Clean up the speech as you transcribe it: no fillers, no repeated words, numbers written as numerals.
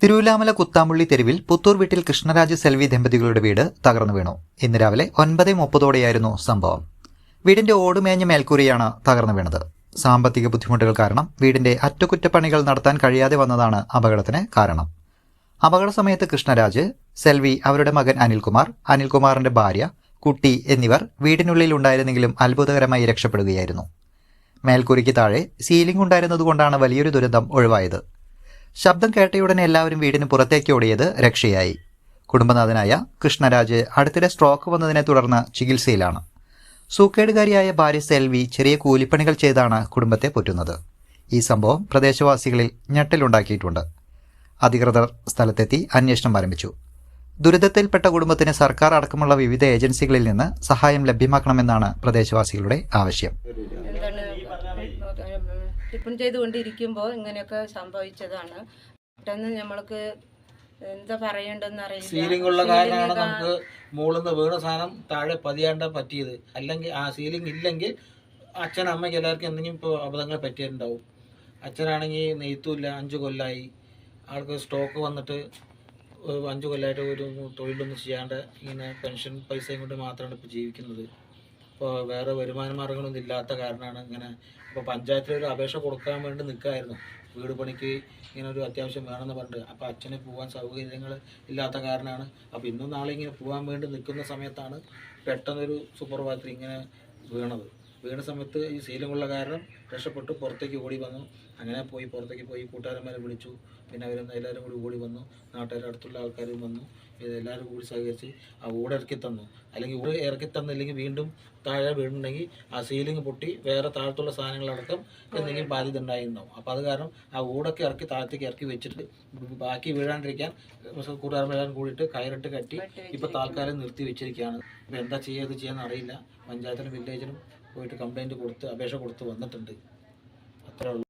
തിരുവിലാമല കുത്താമ്പുള്ളി തെരുവിൽ പുത്തൂർ വീട്ടിൽ കൃഷ്ണരാജ് സെൽവി ദമ്പതികളുടെ വീട് തകർന്നു വീണു. ഇന്ന് രാവിലെ 9:30 സംഭവം. വീടിന്റെ ഓടുമേഞ്ഞ മേൽക്കൂരയാണ് തകർന്നു വീണത്. സാമ്പത്തിക ബുദ്ധിമുട്ടുകൾ കാരണം വീടിന്റെ അറ്റകുറ്റപ്പണികൾ നടത്താൻ കഴിയാതെ വന്നതാണ് അപകടത്തിന് കാരണം. അപകട സമയത്ത് കൃഷ്ണരാജ്, സെൽവി, അവരുടെ മകൻ അനിൽകുമാർ, അനിൽകുമാറിന്റെ ഭാര്യ, കുട്ടി എന്നിവർ വീടിനുള്ളിൽ ഉണ്ടായിരുന്നെങ്കിലും അത്ഭുതകരമായി രക്ഷപ്പെടുകയായിരുന്നു. മേൽക്കൂരയ്ക്ക് താഴെ സീലിംഗ് ഉണ്ടായിരുന്നതുകൊണ്ടാണ് വലിയൊരു ദുരന്തം ഒഴിവായത്. ശബ്ദം കേട്ടയുടനെ എല്ലാവരും വീടിന് പുറത്തേക്ക് ഓടിയത് രക്ഷയായി. കുടുംബനാഥനായ കൃഷ്ണരാജ് അടുത്തിടെ സ്ട്രോക്ക് വന്നതിനെ തുടർന്ന് ചികിത്സയിലാണ്. സൂക്കേടുകാരിയായ ഭാര്യ സെൽവി ചെറിയ കൂലിപ്പണികൾ ചെയ്താണ് കുടുംബത്തെ പോറ്റുന്നത്. ഈ സംഭവം പ്രദേശവാസികളിൽ ഞെട്ടലുണ്ടാക്കിയിട്ടുണ്ട്. അധികൃതർ സ്ഥലത്തെത്തി അന്വേഷണം ആരംഭിച്ചു. ദുരിതത്തിൽപ്പെട്ട കുടുംബത്തിന് സർക്കാർ അടക്കമുള്ള വിവിധ ഏജൻസികളിൽ നിന്ന് സഹായം ലഭ്യമാക്കണമെന്നാണ് പ്രദേശവാസികളുടെ ആവശ്യം. ടിപ്പൺ ചെയ്തുകൊണ്ടിരിക്കുമ്പോൾ ഇങ്ങനെയൊക്കെ സംഭവിച്ചതാണ്. പെട്ടെന്ന് നമ്മൾക്ക് എന്താ പറയേണ്ടെന്ന് അറിയില്ല. സീലിംഗ് ഉള്ള കാരണമാണ് നമുക്ക് മുകളിൽ നിന്ന് വീണ സാധനം താഴെ പതിയാണ്ട പറ്റിയത്. അല്ലെങ്കിൽ ആ സീലിംഗ് ഇല്ലെങ്കിൽ അച്ഛൻ അമ്മയ്ക്ക് എല്ലാവർക്കും എന്തെങ്കിലും ഇപ്പോൾ അബദ്ധങ്ങൾ പറ്റിയിട്ടുണ്ടാവും. അച്ഛനാണെങ്കിൽ നെയ്ത്തുമില്ല, 5 കൊല്ലമായി. ആൾക്ക് സ്റ്റോക്ക് വന്നിട്ട് 5 കൊല്ലമായിട്ട് ഒരു തൊഴിലൊന്നും ചെയ്യാണ്ട് ഇങ്ങനെ പെൻഷൻ പൈസയും കൊണ്ട് മാത്രമാണ് ഇപ്പോൾ ജീവിക്കുന്നത്. ഇപ്പോൾ വേറെ വരുമാന മാർഗ്ഗങ്ങളൊന്നും ഇല്ലാത്ത കാരണമാണ് ഇങ്ങനെ. ഇപ്പോൾ പഞ്ചായത്തിലൊരു അപേക്ഷ കൊടുക്കാൻ വേണ്ടി നിൽക്കുകയായിരുന്നു. വീട് പണിക്ക് ഇങ്ങനെ ഒരു അത്യാവശ്യം വേണമെന്ന് പറഞ്ഞിട്ട്. അപ്പോൾ അച്ഛന് പോകാൻ സൗകര്യങ്ങൾ ഇല്ലാത്ത കാരണമാണ്. അപ്പോൾ ഇന്നും നാളെ ഇങ്ങനെ പോകാൻ വേണ്ടി നിൽക്കുന്ന സമയത്താണ് പെട്ടെന്നൊരു സൂപ്പർവൈസർ ഇങ്ങനെ വീണ സമയത്ത് ഈ സീലിംഗുള്ള കാരണം രക്ഷപ്പെട്ട് പുറത്തേക്ക് ഓടി വന്നു. അങ്ങനെ പുറത്തേക്ക് പോയി കൂട്ടുകാരന്മാരെ വിളിച്ചു. പിന്നെ എല്ലാവരും കൂടി ഓടി വന്നു. നാട്ടുകാരുടെ അടുത്തുള്ള ആൾക്കാരും വന്നു. എല്ലാവരും കൂടി സഹകരിച്ച് ആ ഊട് ഇറക്കി തന്നു. അല്ലെങ്കിൽ ഊട് ഇറക്കി തന്നില്ലെങ്കിൽ വീണ്ടും താഴെ വീടുണ്ടെങ്കിൽ ആ സീലിംഗ് പൊട്ടി വേറെ താഴത്തുള്ള സാധനങ്ങളടക്കം എന്തെങ്കിലും ബാധ്യത ഉണ്ടായിട്ടുണ്ടാവും. അപ്പോൾ അത് കാരണം ആ ഊടൊക്കെ താഴത്തേക്ക് ഇറക്കി വെച്ചിട്ട് ബാക്കി വീഴാണ്ടിരിക്കാൻ കൂട്ടുകാരെല്ലാം കൂടിയിട്ട് കയറിട്ട് കെട്ടി ഇപ്പോൾ താൽക്കാലം നിർത്തി വെച്ചിരിക്കുകയാണ്. ഇപ്പോൾ എന്താ ചെയ്യാന്ന് അറിയില്ല. പഞ്ചായത്തിനും വില്ലേജിനും പോയിട്ട് കംപ്ലയിൻറ്റ് കൊടുത്ത് അപേക്ഷ കൊടുത്ത് വന്നിട്ടുണ്ട്. അത്രേ ഉള്ളൂ.